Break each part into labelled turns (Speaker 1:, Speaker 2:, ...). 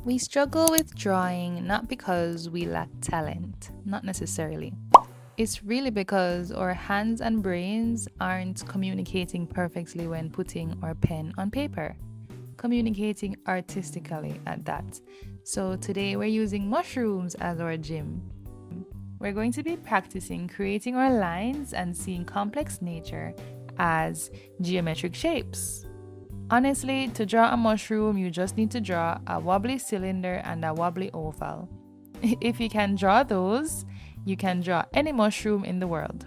Speaker 1: We struggle with drawing not because we lack talent, not necessarily. It's really because our hands and brains aren't communicating perfectly when putting our pen on paper, communicating artistically at that. So today we're using mushrooms as our gym. We're going to be practicing creating our lines and seeing complex nature as geometric shapes. Honestly, to draw a mushroom, you just need to draw a wobbly cylinder and a wobbly oval. If you can draw those, you can draw any mushroom in the world.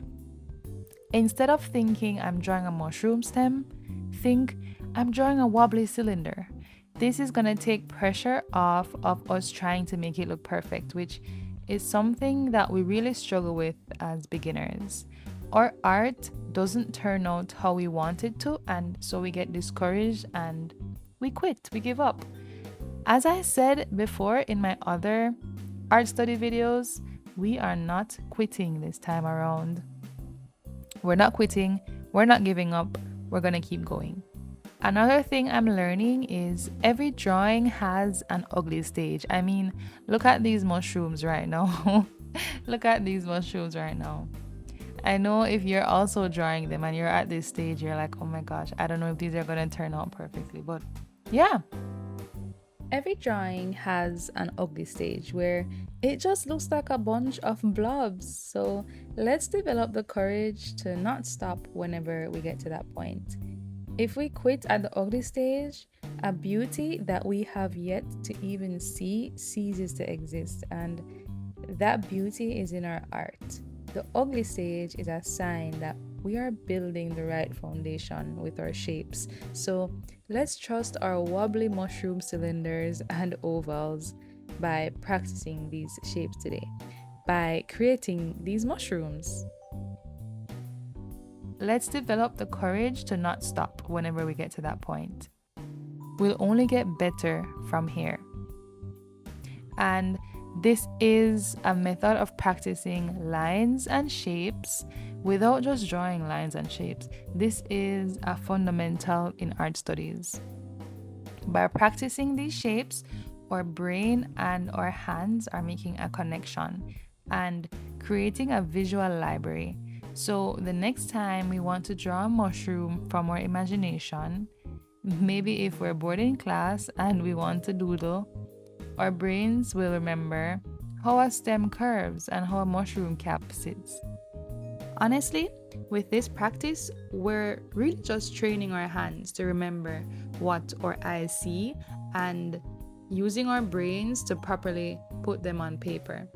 Speaker 1: Instead of thinking I'm drawing a mushroom stem, think I'm drawing a wobbly cylinder. This is going to take pressure off of us trying to make it look perfect, which is something that we really struggle with as beginners. Our art doesn't turn out how we want it to, and so we get discouraged and we quit, we give up. As I said before in my other art study videos, we are not quitting this time around. We're not quitting, we're not giving up, we're gonna keep going. Another thing I'm learning is every drawing has an ugly stage. I mean, look at these mushrooms right now. Look at these mushrooms right now. I know if you're also drawing them and you're at this stage, you're like, oh my gosh, I don't know if these are going to turn out perfectly. But yeah, every drawing has an ugly stage where it just looks like a bunch of blobs. So let's develop the courage to not stop whenever we get to that point. If we quit at the ugly stage, a beauty that we have yet to even see ceases to exist, and that beauty is in our art. The ugly stage is a sign that we are building the right foundation with our shapes. So let's trust our wobbly mushroom cylinders and ovals by practicing these shapes today, by creating these mushrooms. Let's develop the courage to not stop whenever we get to that point. We'll only get better from here. And this is a method of practicing lines and shapes without just drawing lines and shapes. This is a fundamental in art studies. By practicing these shapes, our brain and our hands are making a connection and creating a visual library. So the next time we want to draw a mushroom from our imagination, maybe if we're bored in class and we want to doodle, our brains will remember how a stem curves and how a mushroom cap sits. Honestly, with this practice, we're really just training our hands to remember what our eyes see and using our brains to properly put them on paper,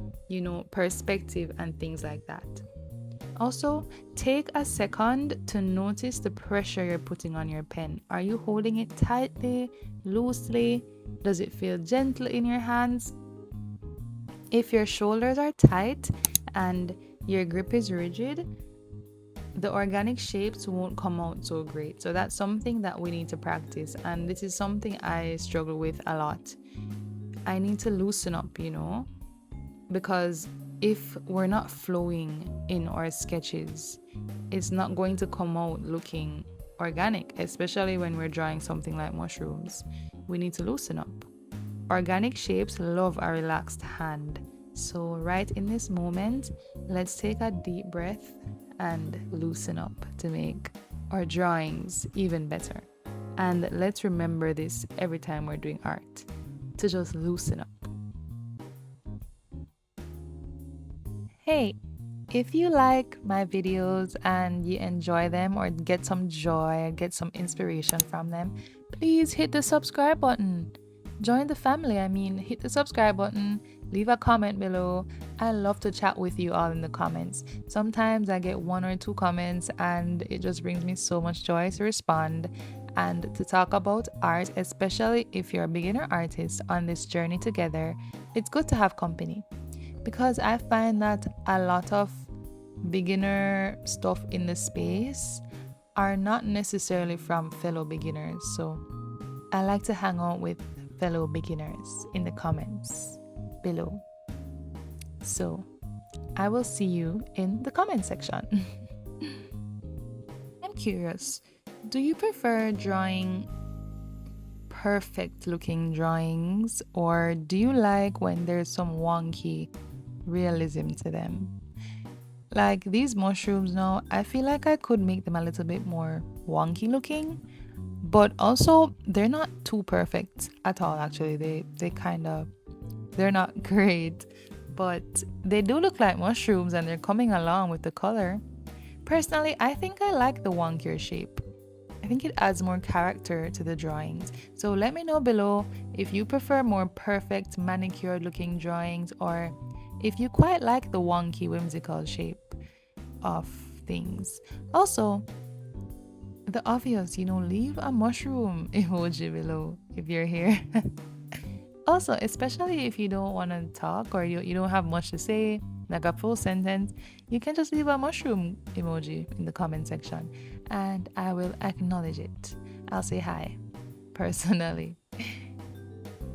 Speaker 1: perspective and things like that. Also, take a second to notice the pressure you're putting on your pen. Are you holding it tightly, loosely? Does it feel gentle in your hands? If your shoulders are tight and your grip is rigid, the organic shapes won't come out so great. So that's something that we need to practice. And this is something I struggle with a lot. I need to loosen up, because if we're not flowing in our sketches, it's not going to come out looking organic, especially when we're drawing something like mushrooms. We need to loosen up. Organic shapes love a relaxed hand. So right in this moment, let's take a deep breath and loosen up to make our drawings even better. And let's remember this every time we're doing art, to just loosen up. Hey, if you like my videos and you enjoy them or get some joy, get some inspiration from them, please hit the subscribe button. Join the family. Hit the subscribe button, leave a comment below. I love to chat with you all in the comments. Sometimes I get 1 or 2 comments and it just brings me so much joy to respond and to talk about art, especially if you're a beginner artist on this journey together. It's good to have company. Because I find that a lot of beginner stuff in the space are not necessarily from fellow beginners. So I like to hang out with fellow beginners in the comments below. So I will see you in the comment section. I'm curious, do you prefer drawing perfect looking drawings, or do you like when there's some wonky realism to them? Like these mushrooms now, I feel like I could make them a little bit more wonky looking, but also they're not too perfect at all actually. They kind of they're not great, but they do look like mushrooms and they're coming along with the color. Personally, I think I like the wonkier shape. I think it adds more character to the drawings. So let me know below if you prefer more perfect manicured looking drawings or if you quite like the wonky whimsical shape of things. Also, the obvious, leave a mushroom emoji below if you're here. Also, especially if you don't want to talk or you don't have much to say, like a full sentence, you can just leave a mushroom emoji in the comment section and I will acknowledge it. I'll say hi personally.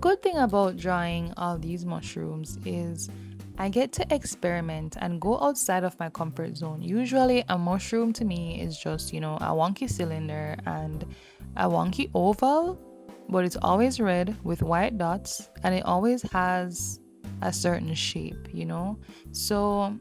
Speaker 1: Good thing about drawing all these mushrooms is I get to experiment and go outside of my comfort zone. Usually, a mushroom to me is just, a wonky cylinder and a wonky oval, but it's always red with white dots and it always has a certain shape. So,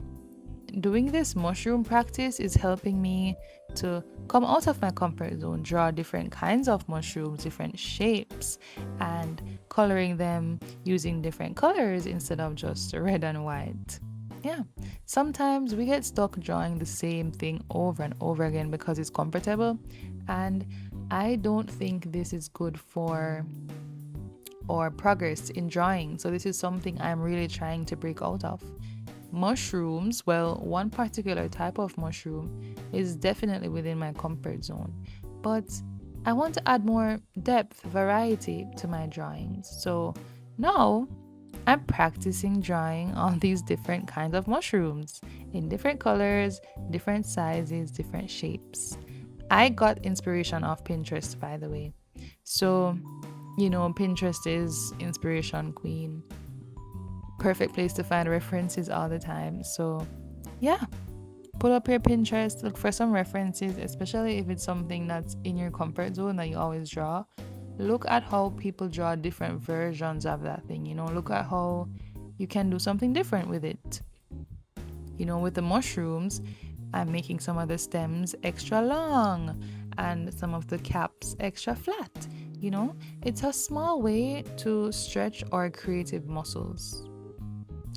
Speaker 1: doing this mushroom practice is helping me to come out of my comfort zone, draw different kinds of mushrooms, different shapes, and coloring them using different colors instead of just red and white. Yeah, sometimes we get stuck drawing the same thing over and over again because it's comfortable, and I don't think this is good for our progress in drawing. So this is something I'm really trying to break out of. Mushrooms, well, one particular type of mushroom is definitely within my comfort zone, but I want to add more depth, variety to my drawings. So now I'm practicing drawing all these different kinds of mushrooms in different colors, different sizes, different shapes. I got inspiration off Pinterest, by the way. So, Pinterest is inspiration queen. Perfect place to find references all the time. So, yeah, pull up your Pinterest, look for some references, especially if it's something that's in your comfort zone that you always draw. Look at how people draw different versions of that thing, look at how you can do something different with it. With the mushrooms, I'm making some of the stems extra long and some of the caps extra flat. It's a small way to stretch our creative muscles,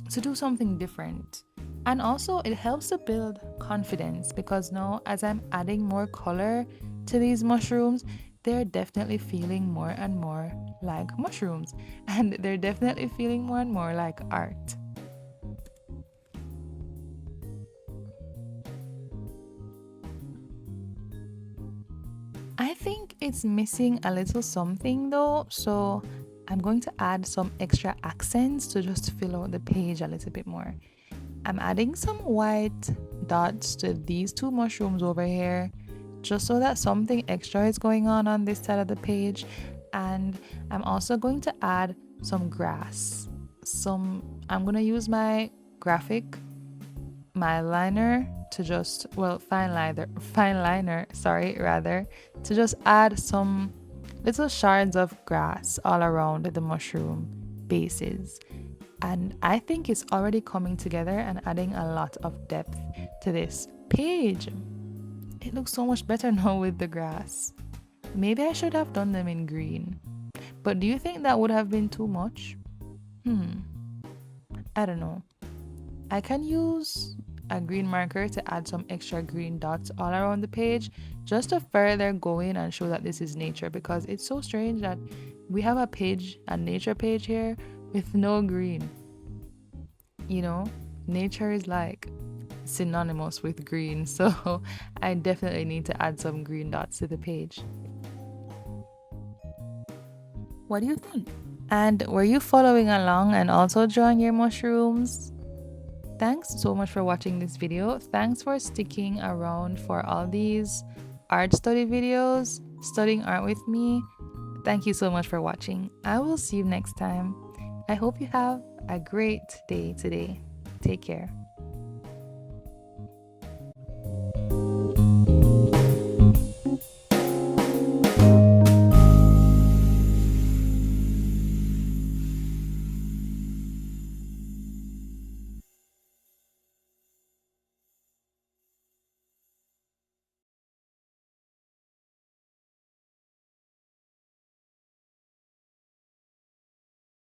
Speaker 1: to do something different. And also it helps to build confidence because now as I'm adding more color to these mushrooms, they're definitely feeling more and more like mushrooms, and they're definitely feeling more and more like art. I think it's missing a little something though, so I'm going to add some extra accents to just fill out the page a little bit more. I'm adding some white dots to these two mushrooms over here, just so that something extra is going on this side of the page. And I'm also going to add some grass. I'm going to use my graphic, my liner to just, fine liner, to just add some little shards of grass all around the mushroom bases. And I think it's already coming together and adding a lot of depth to this page. It looks so much better now with the grass. Maybe I should have done them in green. But do you think that would have been too much? I don't know. I can use a green marker to add some extra green dots all around the page just to further go in and show that this is nature, because it's so strange that we have a nature page here with no green. Nature is like synonymous with green, so I definitely need to add some green dots to the page. What do you think? And were you following along and also drawing your mushrooms? Thanks so much for watching this video. Thanks for sticking around for all these art study videos, studying art with me. Thank you so much for watching. I will see you next time. I hope you have a great day today. Take care.